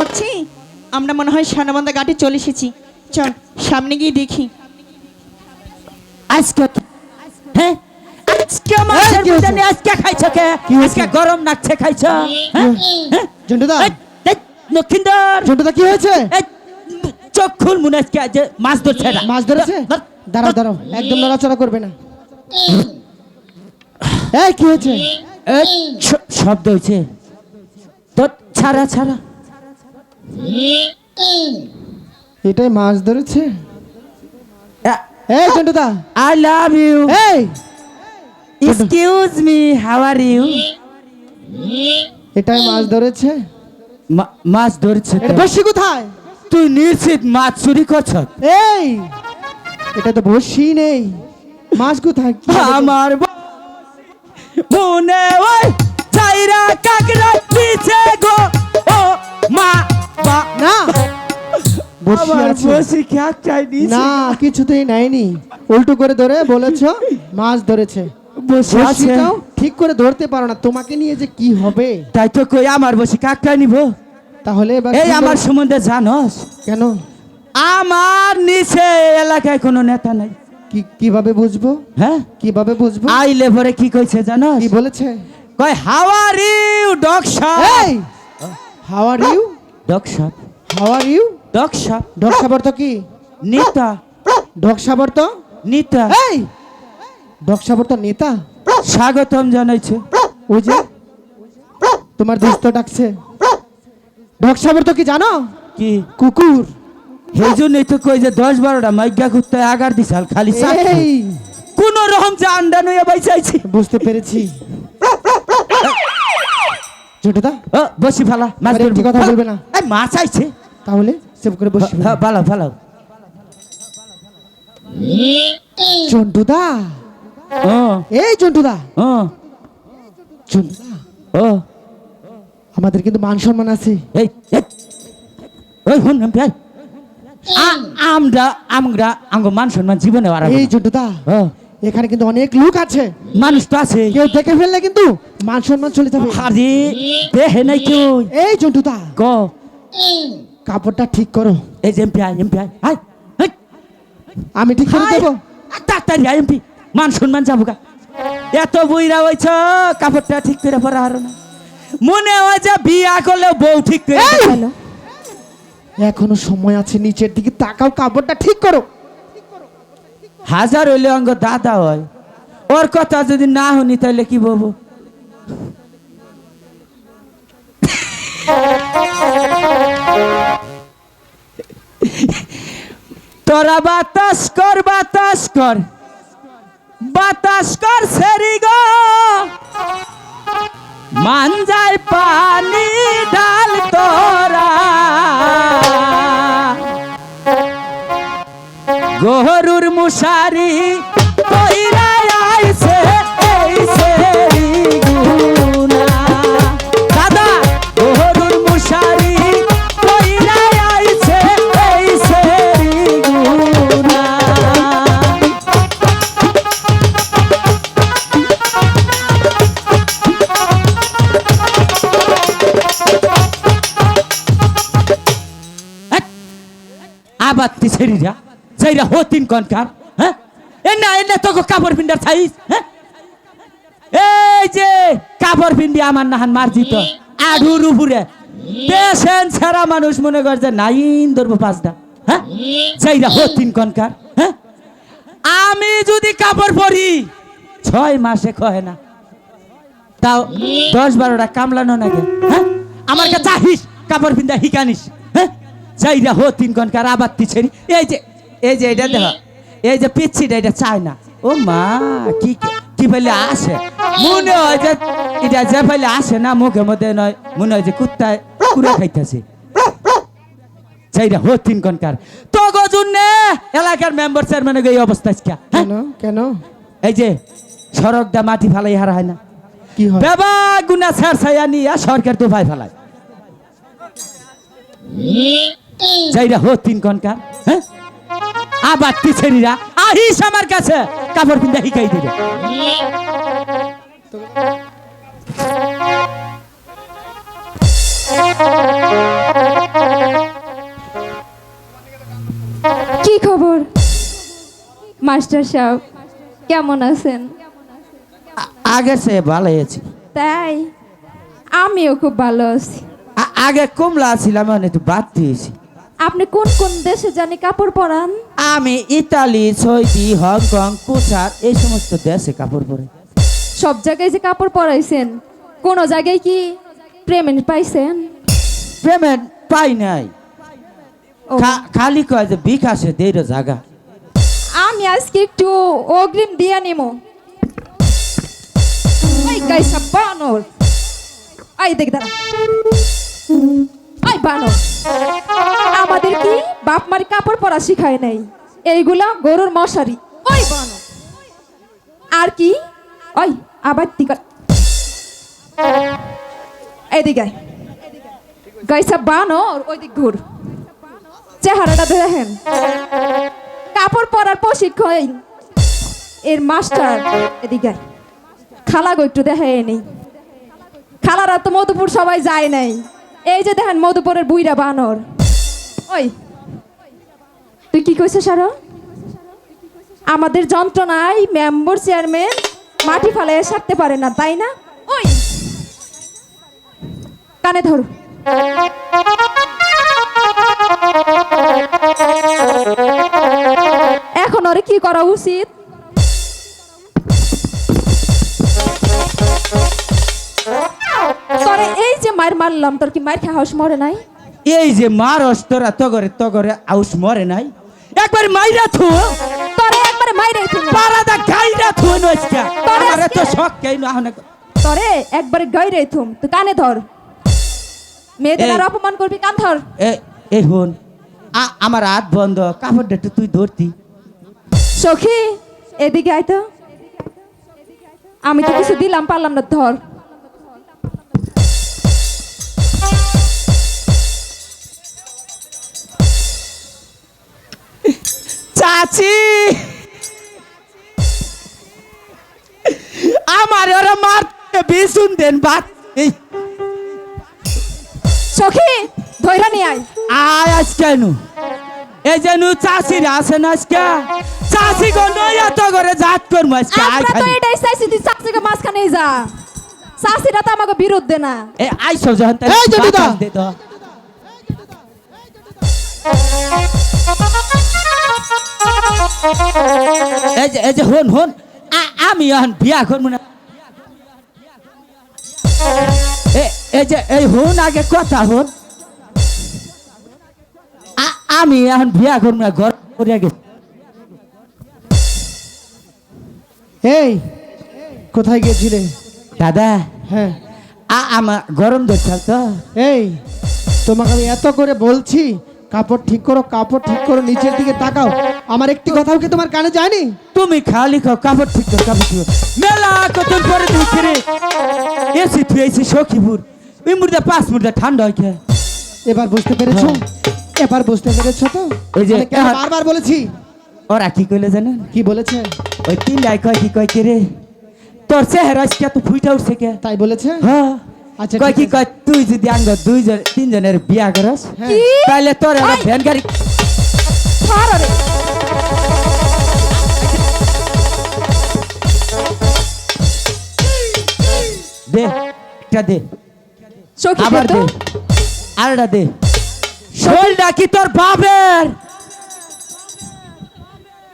হচ্ছে আমরা মনে হয় সানাবান্ধা ঘাটে চলে এসেছি। চল সামনে গিয়ে দেখি। আজকে হ্যাঁ আজকে মাছের বিরিয়ানি আজকে খাইছো কে? আজকে গরম নাকছে খাইছো? জন্টুদা, লক্ষিন্দর জন্টুদা কি হয়েছে? চোখ খুল মনে আজকে যে মাছ ধরছে না। মাছ ধরেছে? দাঁড়াও দাঁড়াও, একদম নড়াচড়া করবে না। এই কি হয়েছে? শব্দ হয়েছে তো, ছাড়া ছাড়া। এটাই মাছ ধরেছে। এই জন্টুদা, আই লাভ ইউ। এই excuse me, how are you? এটাই মাছ ধরেছে। মাছ ধরছে তো? এটা বসি কোথায়? তুই নিশ্চিত মাছ চুরি করছ? এই এটা তো বসি নেই, মাছ কোথায়? আমার মনে ওই চাইরা কাকড়া পিছে গো ও মা বা না বসি আছে বসি খ্যাক চাই না, কিছুতেই নেয়নি। উল্টো করে ধরে বলেছ মাছ ধরেছে। বসি আছে বসিটাও ঠিক করে ধরতে পারো না, তোমাকে নিয়ে যে কি হবে। তাই তো কই আমার বসি কাকড়া নিব। তাহলে এবার এই আমার সম্বন্ধে জানোস? কেন? আমার নিচে এলাকায় কোনো নেতা নাই। কিভাবে বুঝবো? হ্যাঁ কিভাবে বুঝবো? আইলে পরে কি কইছে জানোস? কি বলেছে? কই how are you dog shop. এই how are you? Dog shop. How are you? Dog shop. Dog সাবর তো কি? নেতা। ডগ সাবর তো নেতা। এই ডগ সাবর তো নেতা। স্বাগতম জানাইছে। ওই যে তোমার দোস্ত ডাকছে। ডগ সাবর তো কি জানো? কি কুকুর। সেই জন্যই তো কই যে 10-12টা মাইগা কুত্তায় আগার দিছাল খালি চাকরি। এই কোন রকম যে আন্ডা নইয়া বাইচাইছি। বুঝতে পেরেছি। ছোটদা বসি ফালা মাছ আরে, ধরবি। একটি কথা বলবে না। এই মাছ আইছে। তাহলে সেভ করে বসি। ফালাও ফালাও। চন্টুদা, ও এই চন্টুদা, ও চন্টুদা, ও আমাদের কিন্তু মান সম্মান আছে। এই ওই হুন ভাই আমরা আমরা আঙ্গো মান সম্মান জীবনে আর এই চন্টুদা, এখানে কিন্তু অনেক লোক আছে, মানুষ তো আছে। কেউ দেখে ফেললে কিন্তু মান সম্মান চলে যাবে। আরে দেহে নাই কেউ। এই চন্টুদা, গ কাপড়টা ঠিক করো। এই যে এমপি আই আমি ঠিক করে দেবো। তাড়াতাড়ি এমপি, মান সম্মান যাবো গা। এত বইরা হইছ কাপড়টা ঠিক করে পরা আর না। মনে হয় যে বিয়া করলেও বউ ঠিক করে দেখালো। এখনো সময় আছে, নিচের দিকে তাকাও, কাপড়টা ঠিক করো। হাজার হইলে অঙ্গ দাদা হয়, ওর কথা যদি না শুনি তাহলে কি বলবো? তোরা বাতাস কর বাতাস কর বাতাস কর সেরি গো, মান যায় পানি ডাল তোরা। গরুর মুশারি কইরা আইছে এই সেরি গুনা। দাদা গরুর মুশারি কইরা আইছে এই সেরি গুনা। আবার তি সেরিরা যাইরা হতিন কনকার। হ্যাঁ এনা তোকে কাপড় পিন্ডার চাইস? হ্যাঁ এই যে কাপড় পিন্ডি আমার নাহান মার্জিত আড়ুর উপরে পেশেন্ট ছাড়া মানুষ মনে কর যে নাইন ধরবো পাঁচটা। হ্যাঁ যাইরা হতিন কনকার। হ্যাঁ আমি যদি কাপড় পরি 6 মাসে কয় না, তাও 10-12টা কামলানো নাকি? হ্যাঁ আমার কাছে চাহিস কাপড় পিন্দা হিকানিস। হ্যাঁ যাইরা হতিন কনকার আবার তি ছেড়ি। এই যে এটা দেখো, এই যে পিচ্ছিটা এটা চায় না। ও মা কি কি ফেলে আসে, মনে হয় যে এটা যে ফেলে আসে না মুখের মধ্যে নয়, মনে হয় যে কুত্তায় কুড়া খাইতেছে। সেইটা হতিন কনকার তো গজুনে এলাকার মেম্বার চেয়ারম্যানের এই অবস্থা। কেন কেন? এই যে সড়ক দা মাটি ফালাই হারা হয় না, কি হয়? বাবা গুনা ছাড় ছায়া নিয়ে সরকার তো ভাই ফেলায়। যাইরা হতিন কনকার। হ্যাঁ আবার টিচারিরা আহিস আমার কাছে কাপড় পিন্দা হিকাই দিবে। কি খবর মাস্টার সাহেব, কেমন আছেন? আগে সে ভালো আছি। তাই আমিও খুব ভালো আছি। আগে কমলা ছিলাম, এখন একটু বাদ দিয়েছি। আপনি কোন কোন দেশে জানি কাপড় পরান? আমি ইতালি, সৌদি, হংকং, কুচার এই সমস্ত দেশে কাপড় পরে। সব জায়গায় যে কাপড় পরাইছেন, কোন জায়গায় কি পেমেন্ট পাইছেন? পেমেন্ট পাই নাই, ও, খালি কয় যে বিকাশে দেড় জায়গা। আমি আজকে একটু অগ্রিম দিয়ে নিমো। ওই গাইসা বানর, আই দেখ দাঁড়া, আই বানর, আমাদের কি বাপ মারি কাপড় পরা শিখায় নাই? এইগুলা গরুর মশারি। ওই বানর, আর কি ওই আবার দিক এইদিকে আয়। গাইসা বানর, ওই দিক ঘুর, চেহারাটা দেখেন। কাপড় পরার প্রশিক্ষণ এর মাস্টার। এদিকে আয়। খালা গো একটু দেখে নেই, খালারা তো মধুপুর সবাই যায় নাই। এই যে দেখেন মধুপুরের বুইরা বানর। ওই তুই কি কইছিস সারা? আমাদের যন্ত্রণায় মেম্বার চেয়ারম্যান মাটি ফালাইয়া সারতে পারে না, তাই না? ওই কানে ধরো। এখন ওরে কি করা উচিত? তোরে এই যে মার মারলাম, তোর কি মার খাওয়াস মরে নাই? এই যে মারস তোরা তগরে আউস মরে নাই, একবার মাইরা থু, তোরে একবারে মাইরে থুম। পারাদা গাইরা থু নইস্কা। তোরে আমারে তো আজকে- শখ কেন আহনে। তোরে একবারে গাইরে থুম। তুই কানে ধর, মেয়েদের এই- আর অপমান করবি, কান ধর। এই হন, আমার হাত বন্ধ, কাপড়টা একটু তুই ধরতি। সখী এদিকে আয় তো, আমি তো কিছু দিলাম পারলাম না, ধর। চাচি, আমার ওরা মারতে বিশুন দেন বাত। এই সখী ধৈরা নিয়ে আয়। আয় আজ কেন এই যে নু চাষিরা আছে না আজকে, চাষি গো নইয়া তো করে জাত করবো আজকে। আয় আমরা তো খালি এটাই চাইছি, তুই চাচিকে মাঝখানে যা। চাচিরা তো আমাকে বিরুদ্ধে না। এই আইসো যখন তাই এই যে দিদা। বাতাস দে তো। এই যে হন হন, আমি এখন বিয়া করবো না। এই যে এই হন, আগে কথা হন। আমি এখন বিয়া করবো না, ঘর করে গেছি। এই কোথায় গিয়েছিলে? দাদা, হ্যাঁ, আমার গরম ধরছে তো। এই তোমাকে আমি এত করে বলছি কাপড় ঠিক করো, কাপড় ঠিক করো, নিচের দিকে তাকাও। আমার একটি কথাও কি তোমার কানে যায়নি? তুমি খালি খাও, কাপড় ঠিক করো, কাপড় ঠিক করো। মেলা কত পরে দেখছি রে, এসি তুই এসি সখীপুর, ওই মুর্দা 5 মুর্দা ঠান্ডা হয় খেয়ে। এবার বুঝতে পেরেছো? এবার বুঝতে পেরেছো তো? ওই যে আমি কেন এখন- বারবার বলেছি? ওরা কি কইলে জানেন? কি বলেছে? ওই 3 ডাই কয় কি কয় কে রে, তোর চেহারা আজকে এত ফুইটা উঠছে কে? তাই বলেছে? হ্যাঁ, আচ্ছা, কয় ঠিক কি কয় তুই যদি আঙ্গ 2-3 জনের বিয়া করস, হ্যাঁ। কি? তাহলে তোর একটা ওই! ভ্যান গাড়ি। ধর ওরে। দে একটা দে, সখী আবার দে তো। দে, আরেকটা দে। শোলটা কি তোর বাপের?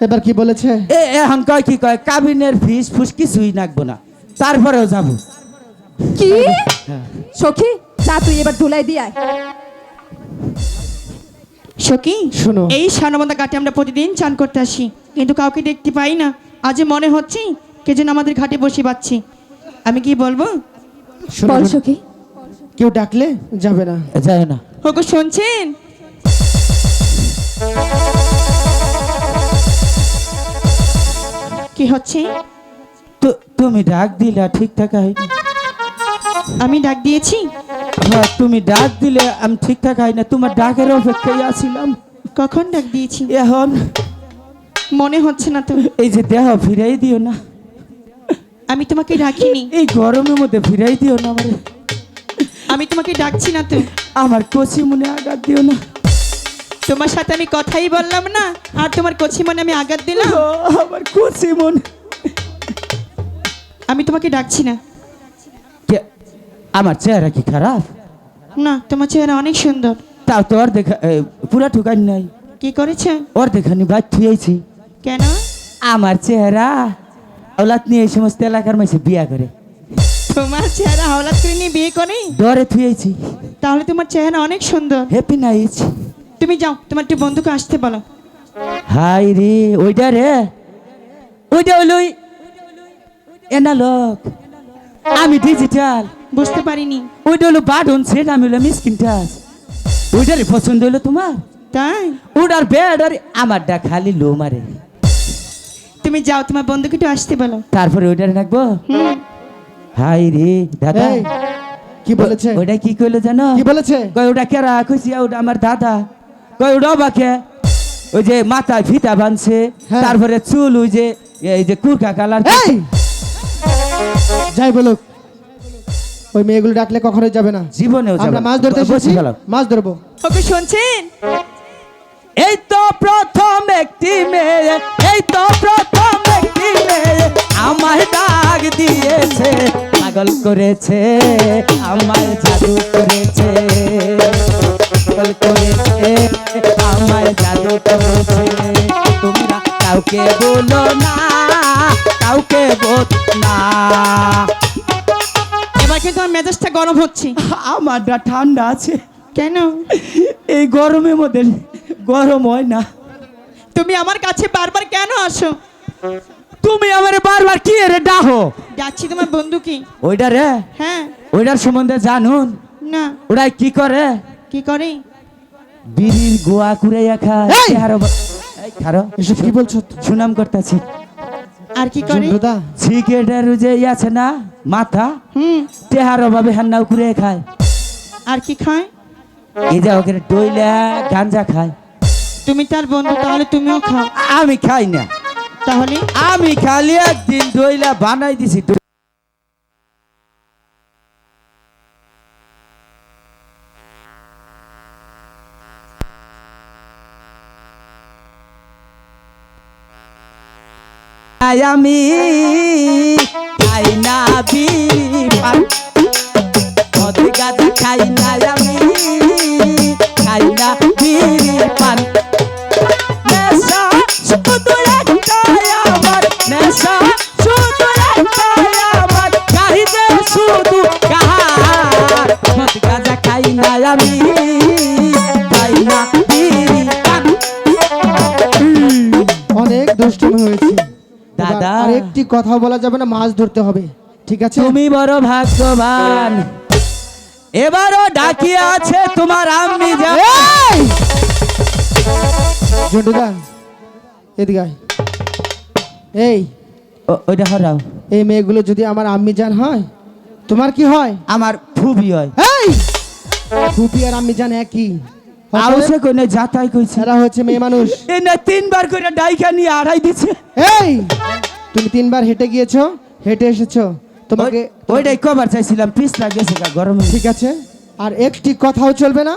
এবার কি বলেছে? এখন কয় কি কয় কাবিনের ফিস ফুস কিছুই নাকবো না, তারপরেও যাবো। কি সখী, যা তুই এবার ধুলাই দিয়ে আয়। সখী শোনো। এই সানবন্ধা ঘাটে আমরা প্রতিদিন চান করতে আসি, কিন্তু কাউকে দেখতে পাই না। আজ মনে হচ্ছে কে যেন আমাদের ঘাটে বসে পাচ্ছি। আমি কি বলবো? শোনো, বল শোনো, সখী। কেউ ডাকলে যাবে না। যায় না। ওগো শুনছেন? কি হচ্ছে? তুমি ডাক দিলা ঠিকঠাক হয়নি। আমি ডাক দিয়েছি? হ্যাঁ, তুমি ডাক দিলে আমি ঠিকঠাক হয় না, তোমার ডাকের অপেক্ষায় আছিলাম। কখন ডাক দিয়েছি? এখন মনে হচ্ছে না তো। এই যে দেহ ফিরাই দিও না, আমি তোমাকে ডাকিনি। এই গরমের মধ্যে ফিরাই দিও না আমারে। আমি আমি তোমাকে ডাকছি না তো। আমার কচি মনে আঘাত দিও না। তোমার সাথে আমি কথাই বললাম না, আর তোমার কচি মনে আমি আঘাত দিলাম। ও, আমার কচি মন। আমি তোমাকে ডাকছি না। আমার চেহারা কি খারাপ? না, তোমার চেহারা অনেক সুন্দর। তাও তো ওর দেখা পুরা ঠুকান নাই। কি করেছে? ওর দেখানি বাইক থুয়েছি। কেন? আমার চেহারা ওলাত নিয়ে এই সমস্ত এলাকার মাঝে বিয়া করে তোমার চেহারা হাওলাত করে নিয়ে বিয়ে করে? ডরে থুয়েছি। তাহলে তোমার চেহারা অনেক সুন্দর। Happy night. তুমি যাও, তোমার একটু বন্ধুকে আসতে বলো। হাই রে, ওইটা রে, ওইটা হলো এনা লোক। আমি ডিজিটাল। বুঝতে পারিনি। ওইটা হলো বাটন সেট, আমি হলো মিসকিন টাচ। ওইটারে পছন্দ হলো তোমার? তাই? ওটার বেড আর আমারটা খালি লো মারে। তুমি যাও, তোমার বন্ধুকে একটু আসতে বলো। তারপরে ওইটারে রাখবো। হুম। হাই রে দাদা। এই, কি বলেছে? ওইটা কি কইলো জানো? কি বলেছে? কই ওটা কেরা কইছি? ওটা আমার দাদা। কই ওটা বাকে ওই যে মাথায় ফিতা বানছে, হ্যাঁ। তারপরে চুল ওই যে এই যে কুরকা কালার। এই যাই বলুক, ওই মেয়েগুলো ডাকলে কখনোই যাবে না। জীবনেও যাবে আমরা না। মাছ ধরতে বসে এসেছি, গেলাম। মাছ ধরবো। ওকে শুনছেন? এই তো প্রথম একটি মেয়ে, এই তো প্রথম একটি মেয়ে আমায় ডাক দিয়েছে, পাগল করেছে, আমায় জাদু করেছে, পাগল করেছে, আমায় জাদু করেছে। তোমরা কাউকে বলো না, কাউকে বলো না। এবার কিন্তু আমার মেজাজটা গরম হচ্ছে। আমারটা ঠান্ডা আছে। কেন? এই গরমের মধ্যে গরম হয় না। তুমি আমার কাছে বারবার কেন আসো? তুমি আমারে বারবার কি রে ডাহো? ডাকছি তোমার বন্ধুকে। ওইটা রে, হ্যাঁ। ওইটার সম্বন্ধে জানুন? না। ওরা কি করে? কি করে? বিড়ির গোয়া কুড়াইয়া খায়। এই! এই খারো, এসব কি বলছো? সুনাম করতেছি। আর কি করে? জন্টুদা, সিগারেটের যে ই আছে না মাথা, হুম। টেহার অভাবে হান্নাও কুড়ে খায়। আর কি খায়? এই যে ওকে ডইলা গাঞ্জা খায়। তুমি তার বন্ধু, তাহলে তুমিও খাও। আমি খাই না। তাহলে? আমি খালি একদিন ডইলা বানাই দিছি। আমি খাই না বিড়ি পান, মদ গাঁজা খাই না, আমি খাই না বিড়ি পান। নেশা শুধু একটাই আমার, নেশা শুধু একটাই আমার, কাহিদে শুধু কাহার। মদ গাঁজা খাই না, আমি খাই না বিড়ি পান। অনেক দুষ্টুমি হয়েছে দাদা। আর একটি কথা বলা যাবে না, মাছ ধরতে হবে, ঠিক আছে? তুমি বড় ভাগ্যবান, এবারও ডাকি আছে তোমার আম্মি যান। এই! জন্টুদা, এদিকে আয়। এই ওইটা হরাও। এই মেয়েগুলো যদি আমার আম্মি জান হয়, তোমার কি হয়? আমার ফুবি হয়। এই ফুপি আর আম্মি জান একই। আউসে কোনে যাতাই কইছে। এরা হচ্ছে মেয়ে মানুষ। এ না তিনবার করে ডাইকা নিয়ে আড়াই দিছে। এই তুমি 3 বার হেঁটে গিয়েছো, হেঁটে এসেছো, তোমাকে ওইটাই কভার চাইছিলাম, পিছলা গেছে গা গরমে। ঠিক আছে। আর একটি কথাও চলবে না।